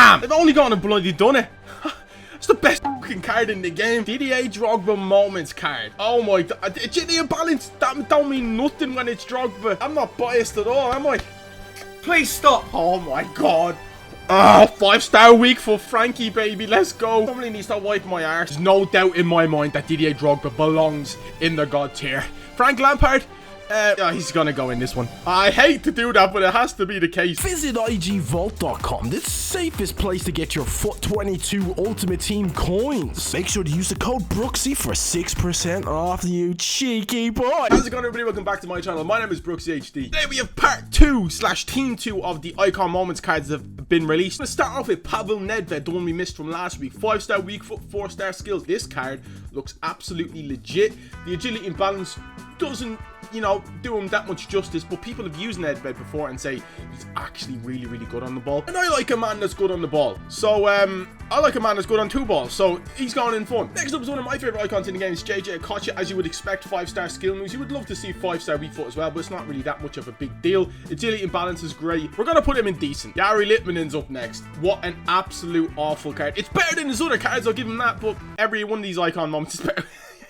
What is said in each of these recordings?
Bam! They've only gone and bloody done it. It's the best fucking card in the game. Didier Drogba moments card. Oh my god. Agility and balance, that don't mean nothing when it's Drogba. I'm not biased at all, am I? Please stop. Oh my god. Oh, 5-star week for Frankie, baby. Let's go. Somebody needs to wipe my arse. There's no doubt in my mind that Didier Drogba belongs in the god tier. Frank Lampard, he's gonna go in this one. I hate to do that, but it has to be the case. Visit igvault.com, the safest place to get your FUT 22 Ultimate Team coins. Make sure to use the code Brooksy for 6% off, you cheeky boy. How's it going, everybody? Welcome back to my channel. My name is Brooksy HD. Today we have part 2/team 2 of the icon moments cards that have been released. I'm gonna start off with Pavel Nedved, the one we missed from last week. 5-star weak foot, 4-star skills. This card looks absolutely legit. The agility and balance doesn't, you know, do him that much justice, but people have used Nedved before and say he's actually really, really good on the ball. And I like a man that's good on the ball. So, I like a man that's good on 2 balls, so he's going in fun. Next up is one of my favorite icons in the game. It's JJ Okocha. As you would expect, 5-star skill moves. You would love to see 5-star weak foot as well, but it's not really that much of a big deal. Agility and balance is great. We're gonna put him in decent. Yari Litmanen's up next. What an absolute awful card. It's better than his other cards, I'll give him that, but every one of these icon moments is better.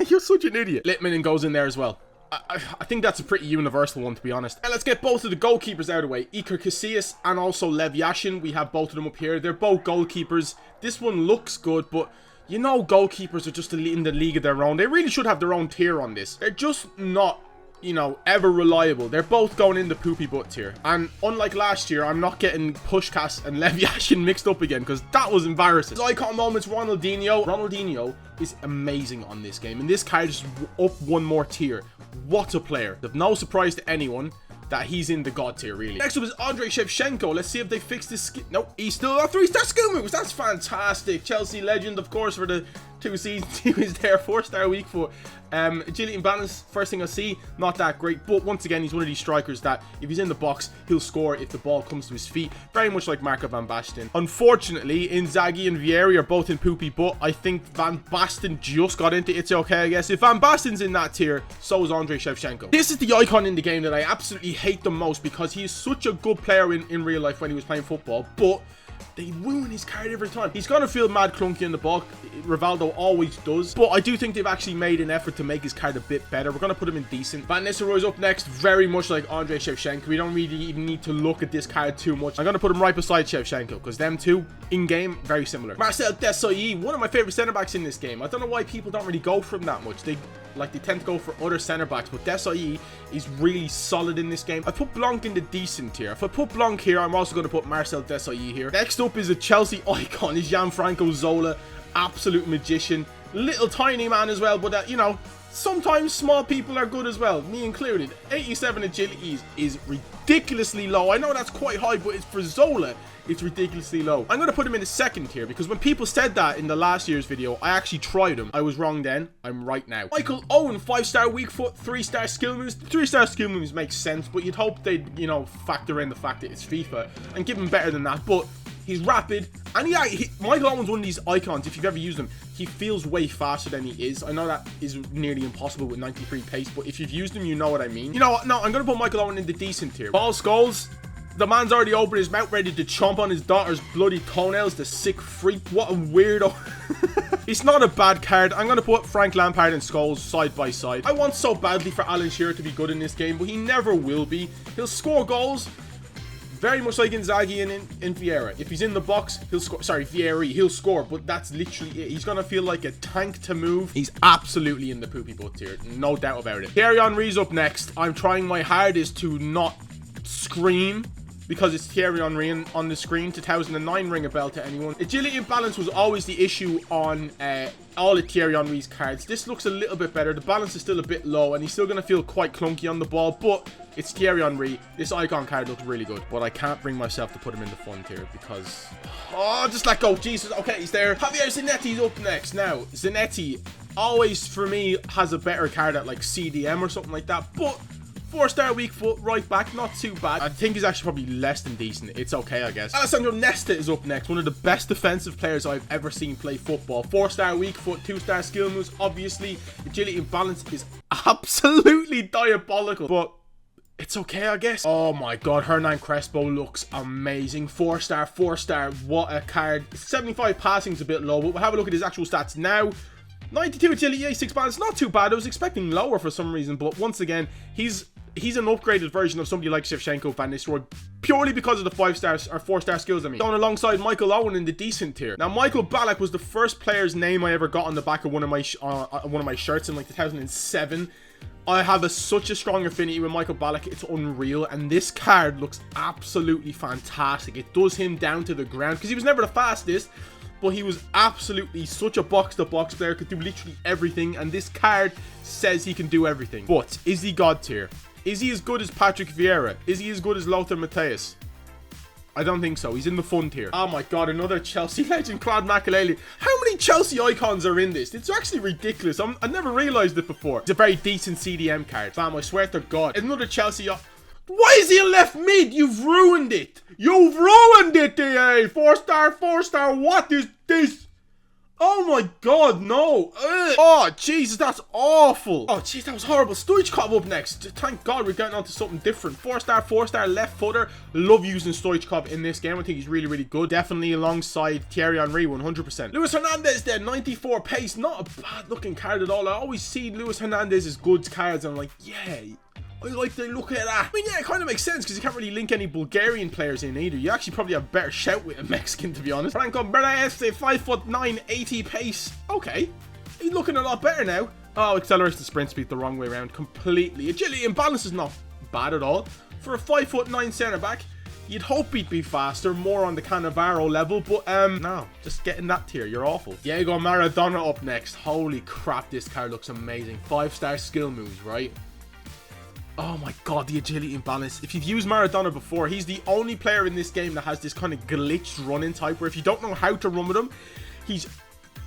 You're such an idiot. Litmanen goes in there as well. I think that's a pretty universal one, to be honest. And let's get both of the goalkeepers out of the way. Iker Casillas and also Lev Yashin. We have both of them up here. They're both goalkeepers. This one looks good, but you know goalkeepers are just in the league of their own. They really should have their own tier on this. They're just not, you know, ever reliable. They're both going in the poopy butt tier. And unlike last year, I'm not getting Pushkas and Lev Yashin mixed up again, because that was embarrassing. His icon moments, Ronaldinho. Ronaldinho is amazing on this game, and this card is up one more tier. What a player. Of no surprise to anyone that he's in the god tier, really. Next up is Andrei Shevchenko. Let's see if they fixed his skill. Nope, he's still got 3-star skill moves. That's fantastic. Chelsea legend, of course, for the 2 seasons he was there. 4-star weak foot. Agility and balance, first thing I see, not that great, but once again, he's one of these strikers that if he's in the box, he'll score if the ball comes to his feet, very much like Marco van Basten. Unfortunately, Inzaghi and Vieri are both in poopy butt. I think Van Basten just got into It's Okay, I guess. If Van Basten's in that tier, so is Andrei Shevchenko. This is the icon in the game that I absolutely hate the most, because he is such a good player in real life when he was playing football, but they ruin his card every time. He's gonna feel mad clunky in the ball. Rivaldo always does. But I do think they've actually made an effort to make his card a bit better. We're gonna put him in decent. Van Nistelrooy's up next. Very much like Andrei Shevchenko. We don't really even need to look at this card too much. I'm gonna put him right beside Shevchenko, because them two, in-game, very similar. Marcel De Soyii, one of my favorite centre-backs in this game. I don't know why people don't really go for him that much. They tend to go for other centre-backs, but De Soyii is really solid in this game. I put Blanc in the decent tier. If I put Blanc here, I'm also going to put Marcel De Soyii here. Next up is a Chelsea icon, is Gianfranco Zola. Absolute magician. Little tiny man as well, but you know, sometimes small people are good as well, me included. 87 agility is ridiculously low. I know that's quite high, but it's for Zola. It's ridiculously low. I'm going to put him in the second tier, because when people said that in the last year's video, I actually tried him. I was wrong then. I'm right now. Michael Owen, 5-star weak foot, 3-star skill moves. 3-star skill moves makes sense, but you'd hope they'd, you know, factor in the fact that it's FIFA and give him better than that. But he's rapid, and Michael Owen's one of these icons. If you've ever used him, he feels way faster than he is. I know that is nearly impossible with 93 pace, but if you've used him, you know what I mean. You know what? No, I'm going to put Michael Owen in the decent tier. Paul Scholes. The man's already opened his mouth ready to chomp on his daughter's bloody toenails. The sick freak. What a weirdo. It's not a bad card. I'm going to put Frank Lampard and Scholes side by side. I want so badly for Alan Shearer to be good in this game, but he never will be. He'll score goals. Very much like Inzaghi in Vieira. If he's in the box, he'll score. Sorry, Vieri, he'll score, but that's literally it. He's going to feel like a tank to move. He's absolutely in the poopy butt tier. No doubt about it. Thierry Henry's up next. I'm trying my hardest to not scream, because it's Thierry Henry on the screen. 2009 ring a bell to anyone. Agility and balance was always the issue on all of Thierry Henry's cards. This looks a little bit better. The balance is still a bit low, and he's still going to feel quite clunky on the ball, but it's Thierry Henry. This icon card looks really good, but I can't bring myself to put him in the fun tier because... Oh, just let go. Jesus. Okay, he's there. Javier Zanetti's up next. Now, Zanetti always, for me, has a better card at like CDM or something like that, but 4-star weak foot, right back, not too bad. I think he's actually probably less than decent. It's okay, I guess. Alessandro Nesta is up next. One of the best defensive players I've ever seen play football. 4-star weak foot, 2-star skill moves. Obviously, agility and balance is absolutely diabolical. But It's okay, I guess. Oh my god, Hernan Crespo looks amazing. 4-star, 4-star. What a card. 75 passing's a bit low, but we'll have a look at his actual stats now. 92 agility, 86 balance. Not too bad. I was expecting lower for some reason, but once again, he's an upgraded version of somebody like Shevchenko, Van Nistelrooy, purely because of the 5-star or 4-star skills, I mean. Going alongside Michael Owen in the decent tier. Now, Michael Ballack was the first player's name I ever got on the back of one of my shirts in like 2007. I have such a strong affinity with Michael Ballack, it's unreal, and this card looks absolutely fantastic. It does him down to the ground, because he was never the fastest, but he was absolutely such a box-to-box player, could do literally everything, and this card says he can do everything. But, is he God tier? Is he as good as Patrick Vieira? Is he as good as Lothar Matthäus? I don't think so. He's in the fun tier. Oh my god, another Chelsea legend, Claude Makélélé. How many Chelsea icons are in this? It's actually ridiculous. I never realised it before. It's a very decent CDM card. Fam, I swear to god. Another Chelsea... Why is he a left mid? You've ruined it. You've ruined it, DA. 4-star, 4-star. What is this? Oh my god, no. Ugh. Oh, Jesus, that's awful. Oh, jeez, that was horrible. Stoichkov up next. Thank god we're getting on to something different. 4-star, 4-star left footer. Love using Stoichkov in this game. I think he's really, really good. Definitely alongside Thierry Henry, 100%. Luis Hernandez there, 94 pace. Not a bad looking card at all. I always see Luis Hernandez's good cards and I'm like, yeah, I like the look at that. I mean, yeah, it kind of makes sense because you can't really link any Bulgarian players in either. You actually probably have a better shout with a Mexican, to be honest. Franco Beresse, 5'9", 80 pace. Okay, he's looking a lot better now. Oh, acceleration sprint speed the wrong way around completely. Agility and balance is not bad at all. For a 5'9" centre back, you'd hope he'd be faster, more on the Cannavaro level, but no, just get in that tier, you're awful. Diego Maradona up next. Holy crap, this card looks amazing. 5-star skill moves, right? Oh my god, the agility and balance. If you've used Maradona before, he's the only player in this game that has this kind of glitched running type where if you don't know how to run with him, he's,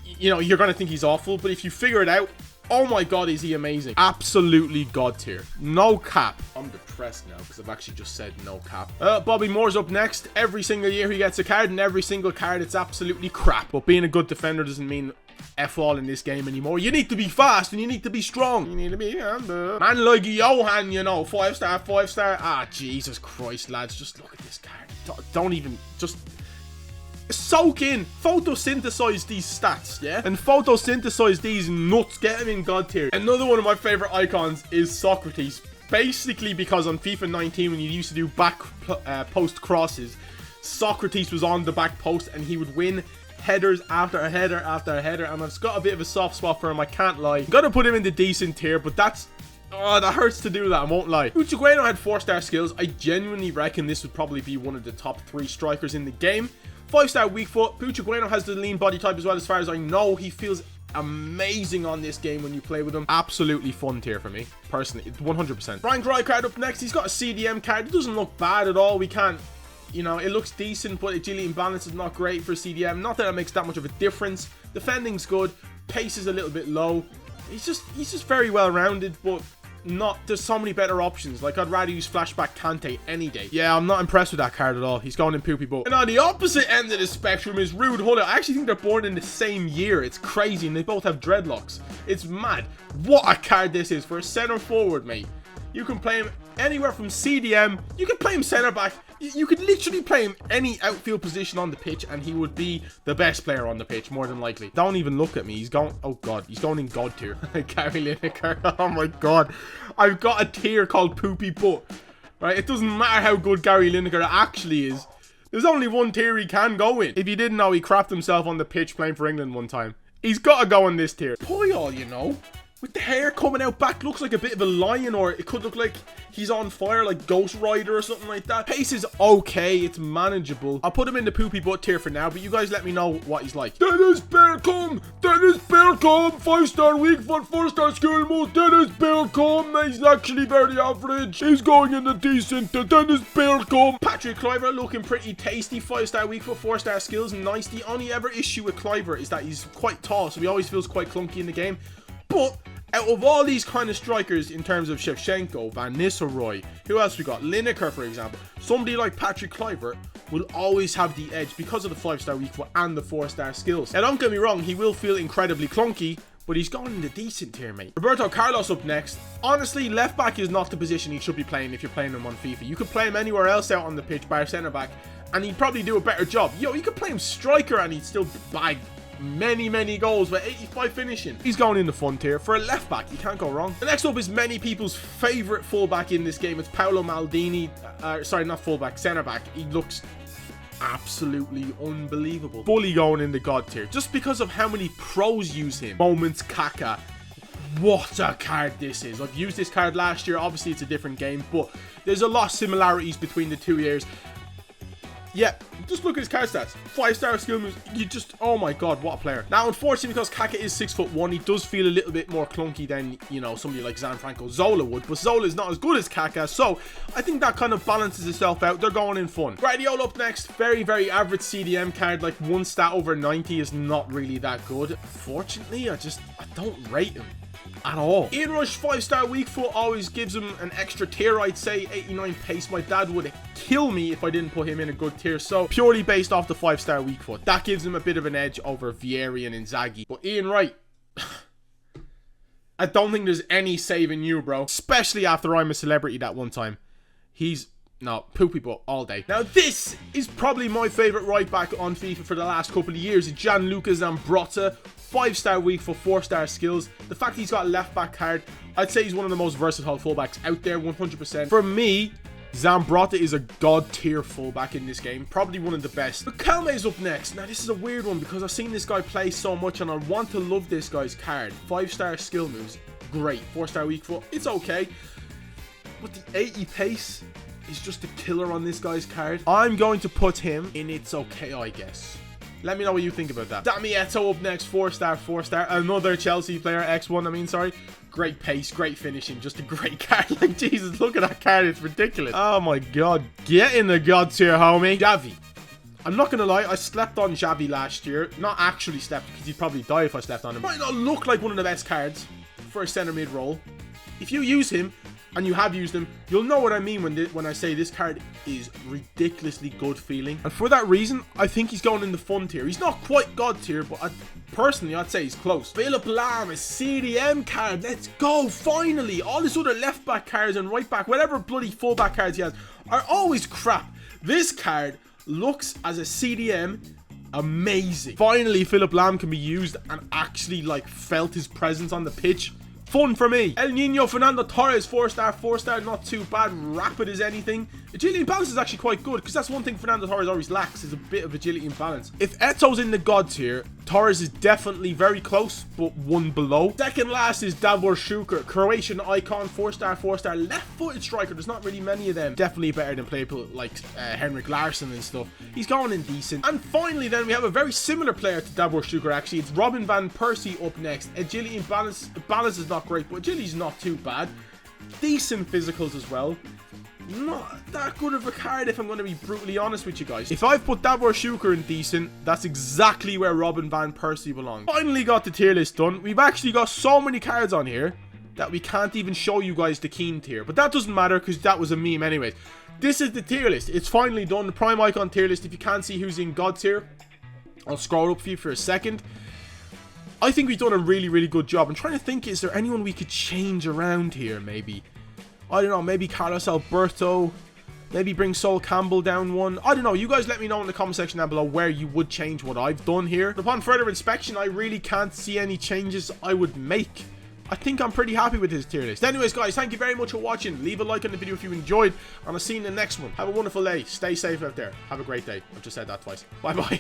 you know, you're going to think he's awful. But if you figure it out, oh my god, is he amazing. Absolutely god tier. No cap. I'm depressed now because I've actually just said no cap. Bobby Moore's up next. Every single year he gets a card, and every single card it's absolutely crap. But being a good defender doesn't mean F all in this game anymore. You need to be fast and you need to be strong. You need to be man like Johan, you know, 5-star, 5-star. Ah, Jesus Christ, lads, just look at this card. Don't even just soak in, photosynthesize these stats, yeah, and photosynthesize these nuts. Get them in god tier. Another one of my favorite icons is Socrates, basically because on FIFA 19 when you used to do back post crosses, Socrates was on the back post and he would win headers after a header after a header, and I've got a bit of a soft spot for him, I can't lie. Gotta put him in the decent tier, but that's, oh, that hurts to do that, I won't lie. Butragueno had 4-star skills. I genuinely reckon this would probably be one of the top 3 strikers in the game. 5-star weak foot. Butragueno has the lean body type as well, as far as I know. He feels amazing on this game when you play with him. Absolutely fun tier for me, personally, 100%. Brian Rijkaard up next. He's got a CDM card. It doesn't look bad at all. We can't, you know, it looks decent, but agility and balance is not great for CDM. Not that it makes that much of a difference. Defending's good. Pace is a little bit low. He's just very well rounded, but not, there's so many better options. Like, I'd rather use Flashback Kante any day. Yeah, I'm not impressed with that card at all. He's going in poopy butt. And on the opposite end of the spectrum is Ruud Gullit. I actually think they're born in the same year. It's crazy, and they both have dreadlocks. It's mad. What a card this is for a center forward, mate. You can play him anywhere from CDM. You can play him center back. You could literally play him any outfield position on the pitch and he would be the best player on the pitch, more than likely. Don't even look at me. He's going, oh god, he's going in god tier. Gary Lineker. Oh my god. I've got a tier called poopy butt. Right? It doesn't matter how good Gary Lineker actually is. There's only one tier he can go in. If you didn't know, he crapped himself on the pitch playing for England one time. He's got to go in this tier. Puyol, you know, with the hair coming out back, looks like a bit of a lion, or it could look like he's on fire like Ghost Rider or something like that. Pace is okay, it's manageable. I'll put him in the poopy butt tier for now, but you guys let me know what he's like. Dennis Bergkamp! Dennis Bergkamp! 5-star weak foot, 4-star skill move. Dennis Bergkamp! He's actually very average. He's going in the decent. Dennis Bergkamp! Patrick Kluivert looking pretty tasty. 5-star weak foot, 4-star skills, nice. The only ever issue with Kluivert is that he's quite tall, so he always feels quite clunky in the game. But out of all these kind of strikers, in terms of Shevchenko, Van Nistelrooy, who else we got? Lineker, for example. Somebody like Patrick Kluivert will always have the edge because of the 5-star weak foot and the 4-star skills. Now, don't get me wrong, he will feel incredibly clunky, but he's going in the decent tier, mate. Roberto Carlos up next. Honestly, left back is not the position he should be playing if you're playing him on FIFA. You could play him anywhere else out on the pitch, bar centre back, and he'd probably do a better job. Yo, you could play him striker and he'd still bag many goals with 85 finishing. He's going in the fun tier. For a left back, you can't go wrong. The next up is many people's favorite fullback in this game. It's Paolo Maldini. Sorry, not fullback, centre back. He looks absolutely unbelievable. Fully going in the god tier just because of how many pros use him. Moments Kaka. What a card this is. I've used this card last year. Obviously it's a different game, but there's a lot of similarities between the 2 years. Yeah, just look at his card stats. 5-star skill moves. You just, oh my god, what a player. Now, unfortunately, because Kaka is 6'1", he does feel a little bit more clunky than, you know, somebody like Zola would. But Zola is not as good as Kaka, so I think that kind of balances itself out. They're going in fun. Guardiola up next. Very average CDM card. Like, one stat over 90 is not really that good. Fortunately, I don't rate him at all. Ian Rush, 5-star weak foot, always gives him an extra tier, I'd say. 89 pace. My dad would kill me if I didn't put him in a good tier. So purely based off the 5-star weak foot, that gives him a bit of an edge over Vieri and Inzaghi. But Ian Wright, I don't think there's any saving you, bro. Especially after I'm a celebrity that one time. He's no, poopy butt all day. Now, this is probably my favourite right back on FIFA for the last couple of years. Gianluca Zambrotta. 5-star weak for 4-star skills. The fact he's got a left back card, I'd say he's one of the most versatile fullbacks out there, 100%. For me, Zambrotta is a god tier fullback in this game. Probably one of the best. Riquelme is up next. Now, this is a weird one because I've seen this guy play so much and I want to love this guy's card. 5-star skill moves, great. 4-star weak foot, it's okay. But the 80 pace is just a killer on this guy's card. I'm going to put him in it's okay, I guess. Let me know what you think about that. Dammy Eto'o up next, 4-star. Another Chelsea player, X1, I mean, sorry. Great pace, great finishing, just a great card. Like, Jesus, look at that card, it's ridiculous. Oh my god. Get in the god tier, homie. Xavi. I'm not gonna lie, I slept on Xavi last year. Not actually slept, because he'd probably die if I slept on him. Might not look like one of the best cards for a centre mid role. If you use him, and you have used him, you'll know what I mean when I say this card is ridiculously good feeling. And for that reason, I think he's going in the fun tier. He's not quite god tier, but personally, I'd say he's close. Philip Lahm, a CDM card. Let's go, finally. All his other left back cards and right back, whatever bloody full back cards he has, are always crap. This card looks as a CDM amazing. Finally, Philip Lahm can be used and actually like felt his presence on the pitch. Fun for me. El Nino Fernando Torres, 4-star, not too bad. Rapid as anything. Agility and balance is actually quite good because that's one thing Fernando Torres always lacks, is a bit of agility and balance. If Eto'o's in the god tier, Torres is definitely very close, but one below. Second last is Davor Šuker, Croatian icon, 4-star, left-footed striker. There's not really many of them. Definitely better than people like Henrik Larsson and stuff. He's going in decent. And finally then, we have a very similar player to Davor Šuker actually. It's Robin van Persie up next. Agility and balance is not great, but agility's not too bad. Decent physicals as well. Not that good of a card if I'm going to be brutally honest with you guys. If I've put Davor Šuker in decent, that's exactly where Robin van Persie belongs. Finally got the tier list done. We've actually got so many cards on here that we can't even show you guys the Keen tier. But that doesn't matter because that was a meme anyways. This is the tier list. It's finally done. The Prime Icon tier list. If you can't see who's in God tier, I'll scroll up for you for a second. I think we've done a really good job. I'm trying to think, is there anyone we could change around here maybe? I don't know, maybe Carlos Alberto, maybe bring Sol Campbell down one. I don't know, you guys let me know in the comment section down below where you would change what I've done here. Upon further inspection, I really can't see any changes I would make. I think I'm pretty happy with this tier list. Anyways, guys, thank you very much for watching. Leave a like on the video if you enjoyed, and I'll see you in the next one. Have a wonderful day. Stay safe out there. Have a great day. I've just said that twice. Bye-bye.